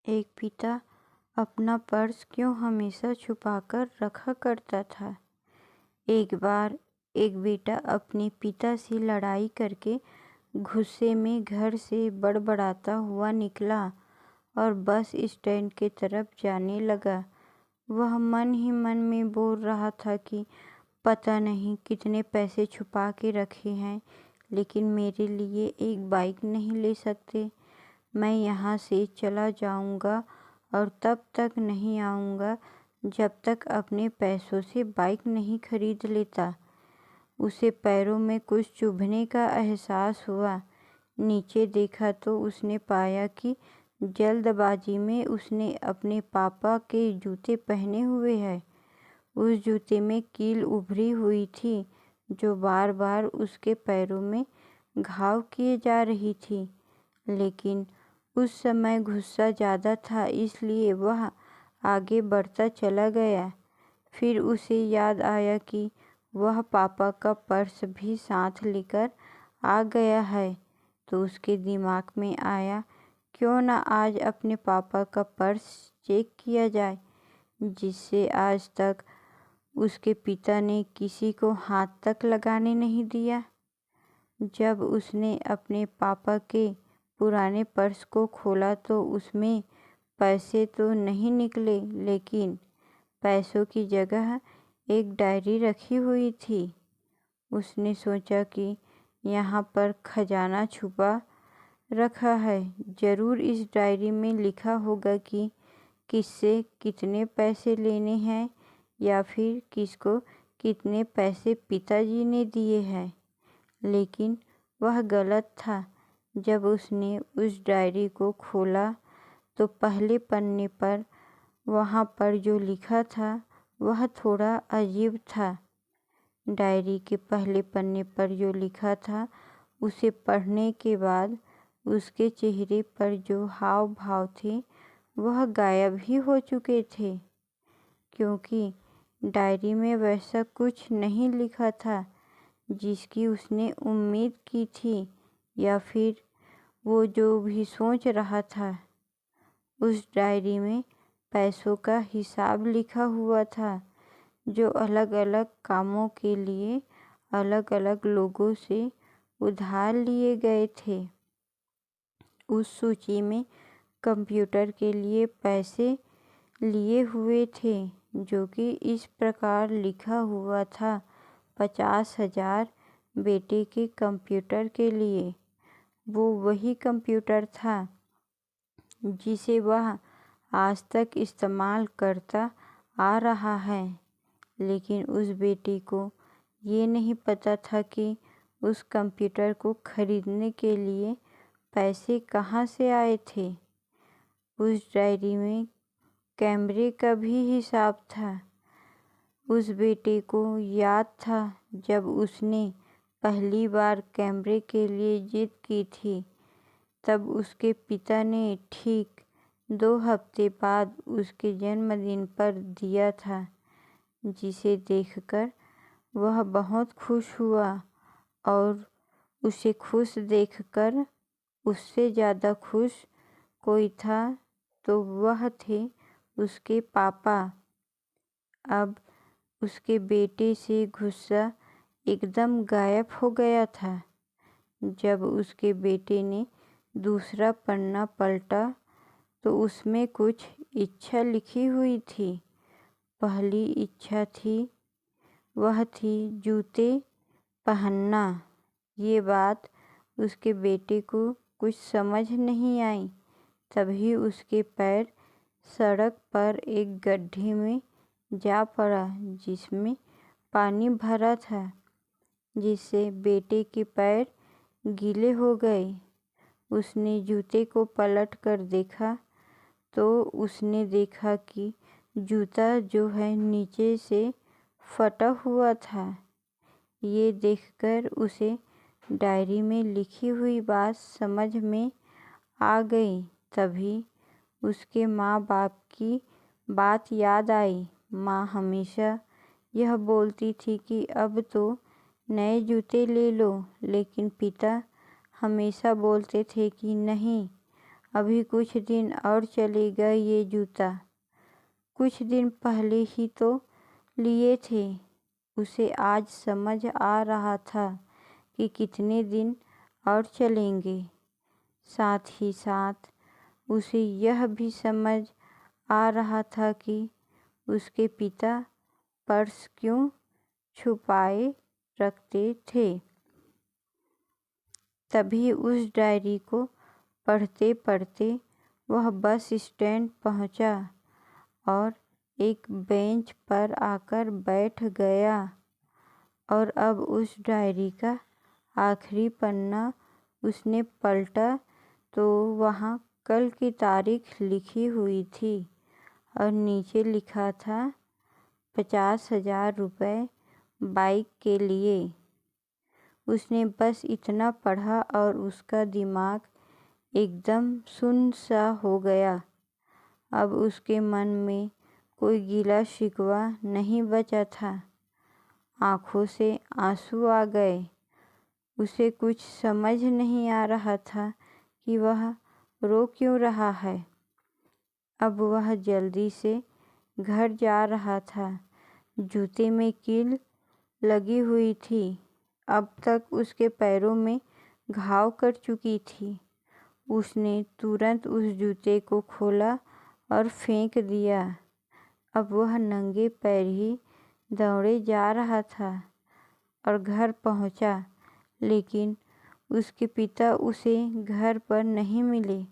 एक पिता अपना पर्स क्यों हमेशा छुपाकर रखा करता था। एक बार एक बेटा अपने पिता से लड़ाई करके गुस्से में घर से बड़बड़ाता हुआ निकला और बस स्टैंड की तरफ जाने लगा। वह मन ही मन में बोल रहा था कि पता नहीं कितने पैसे छुपा के रखे हैं, लेकिन मेरे लिए एक बाइक नहीं ले सकते। मैं यहाँ से चला जाऊँगा और तब तक नहीं आऊँगा जब तक अपने पैसों से बाइक नहीं खरीद लेता। उसे पैरों में कुछ चुभने का एहसास हुआ। नीचे देखा तो उसने पाया कि जल्दबाजी में उसने अपने पापा के जूते पहने हुए हैं। उस जूते में कील उभरी हुई थी जो बार बार उसके पैरों में घाव किए जा रही थी। लेकिन उस समय गुस्सा ज़्यादा था, इसलिए वह आगे बढ़ता चला गया। फिर उसे याद आया कि वह पापा का पर्स भी साथ लेकर आ गया है, तो उसके दिमाग में आया क्यों ना आज अपने पापा का पर्स चेक किया जाए, जिससे आज तक उसके पिता ने किसी को हाथ तक लगाने नहीं दिया। जब उसने अपने पापा के पुराने पर्स को खोला तो उसमें पैसे तो नहीं निकले, लेकिन पैसों की जगह एक डायरी रखी हुई थी। उसने सोचा कि यहाँ पर खजाना छुपा रखा है। ज़रूर इस डायरी में लिखा होगा कि किससे कितने पैसे लेने हैं या फिर किसको कितने पैसे पिताजी ने दिए हैं। लेकिन वह गलत था। जब उसने उस डायरी को खोला तो पहले पन्ने पर वहाँ पर जो लिखा था वह थोड़ा अजीब था। डायरी के पहले पन्ने पर जो लिखा था उसे पढ़ने के बाद उसके चेहरे पर जो हाव भाव थे वह गायब ही हो चुके थे, क्योंकि डायरी में वैसा कुछ नहीं लिखा था जिसकी उसने उम्मीद की थी, या फिर वो जो भी सोच रहा था। उस डायरी में पैसों का हिसाब लिखा हुआ था जो अलग अलग कामों के लिए अलग अलग लोगों से उधार लिए गए थे। उस सूची में कंप्यूटर के लिए पैसे लिए हुए थे, जो कि इस प्रकार लिखा हुआ था 50,000 बेटे के कंप्यूटर के लिए। वो वही कंप्यूटर था जिसे वह आज तक इस्तेमाल करता आ रहा है। लेकिन उस बेटे को ये नहीं पता था कि उस कंप्यूटर को खरीदने के लिए पैसे कहाँ से आए थे। उस डायरी में कैमरे का भी हिसाब था। उस बेटे को याद था जब उसने पहली बार कैमरे के लिए जिद की थी, तब उसके पिता ने ठीक 2 हफ्ते बाद उसके जन्मदिन पर दिया था, जिसे देखकर वह बहुत खुश हुआ। और उसे खुश देखकर उससे ज़्यादा खुश कोई था तो वह थे उसके पापा। अब उसके बेटे से गुस्सा एकदम गायब हो गया था। जब उसके बेटे ने दूसरा पन्ना पलटा तो उसमें कुछ इच्छा लिखी हुई थी। पहली इच्छा थी वह थी जूते पहनना। ये बात उसके बेटे को कुछ समझ नहीं आई। तभी उसके पैर सड़क पर एक गड्ढे में जा पड़ा जिसमें पानी भरा था, जिससे बेटे के पैर गीले हो गए। उसने जूते को पलट कर देखा तो उसने देखा कि जूता जो है नीचे से फटा हुआ था। ये देखकर उसे डायरी में लिखी हुई बात समझ में आ गई। तभी उसके माँ बाप की बात याद आई। माँ हमेशा यह बोलती थी कि अब तो नए जूते ले लो, लेकिन पिता हमेशा बोलते थे कि नहीं, अभी कुछ दिन और चलेगा ये जूता। कुछ दिन पहले ही तो लिए थे। उसे आज समझ आ रहा था कि कितने दिन और चलेंगे। साथ ही साथ उसे यह भी समझ आ रहा था कि उसके पिता पर्स क्यों छुपाए रखते थे। तभी उस डायरी को पढ़ते पढ़ते वह बस स्टैंड पहुंचा और एक बेंच पर आकर बैठ गया। और अब उस डायरी का आखिरी पन्ना उसने पलटा तो वहाँ कल की तारीख लिखी हुई थी और नीचे लिखा था 50,000 रुपये बाइक के लिए। उसने बस इतना पढ़ा और उसका दिमाग एकदम सुन्न सा हो गया। अब उसके मन में कोई गिला शिकवा नहीं बचा था। आँखों से आंसू आ गए। उसे कुछ समझ नहीं आ रहा था कि वह रो क्यों रहा है। अब वह जल्दी से घर जा रहा था। जूते में कील लगी हुई थी। अब तक उसके पैरों में घाव कर चुकी थी। उसने तुरंत उस जूते को खोला और फेंक दिया। अब वह नंगे पैर ही दौड़े जा रहा था और घर पहुंचा, लेकिन उसके पिता उसे घर पर नहीं मिले।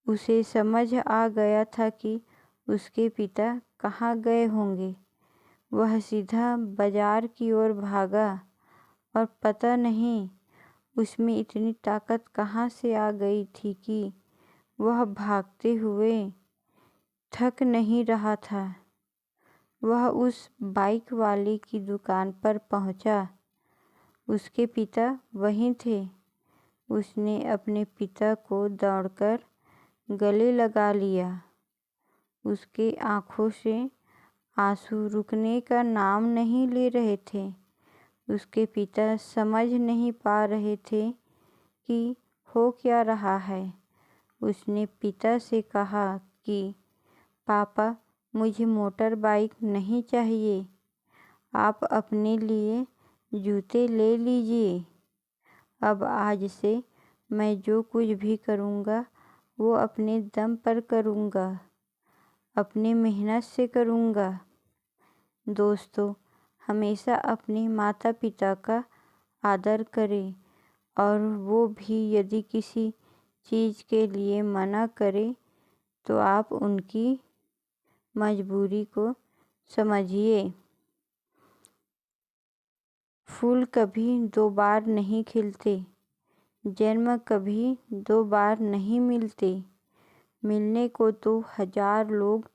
उसे समझ आ गया था कि उसके पिता कहाँ गए होंगे। वह सीधा बाजार की ओर भागा और पता नहीं उसमें इतनी ताकत कहाँ से आ गई थी कि वह भागते हुए थक नहीं रहा था। वह उस बाइक वाले की दुकान पर पहुंचा। उसके पिता वहीं थे। उसने अपने पिता को दौड़कर गले लगा लिया। उसके आँखों से आंसू रुकने का नाम नहीं ले रहे थे। उसके पिता समझ नहीं पा रहे थे कि हो क्या रहा है। उसने पिता से कहा कि पापा, मुझे मोटर बाइक नहीं चाहिए। आप अपने लिए जूते ले लीजिए। अब आज से मैं जो कुछ भी करूँगा वो अपने दम पर करूँगा, अपनी मेहनत से करूँगा। दोस्तों, हमेशा अपने माता पिता का आदर करें और वो भी यदि किसी चीज़ के लिए मना करें तो आप उनकी मजबूरी को समझिए। फूल कभी दो बार नहीं खिलते, जन्म कभी दो बार नहीं मिलते। मिलने को तो 1000 लोग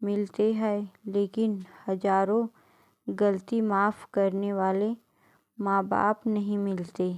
मिलते हैं, लेकिन हजारों गलती माफ़ करने वाले माँ बाप नहीं मिलते।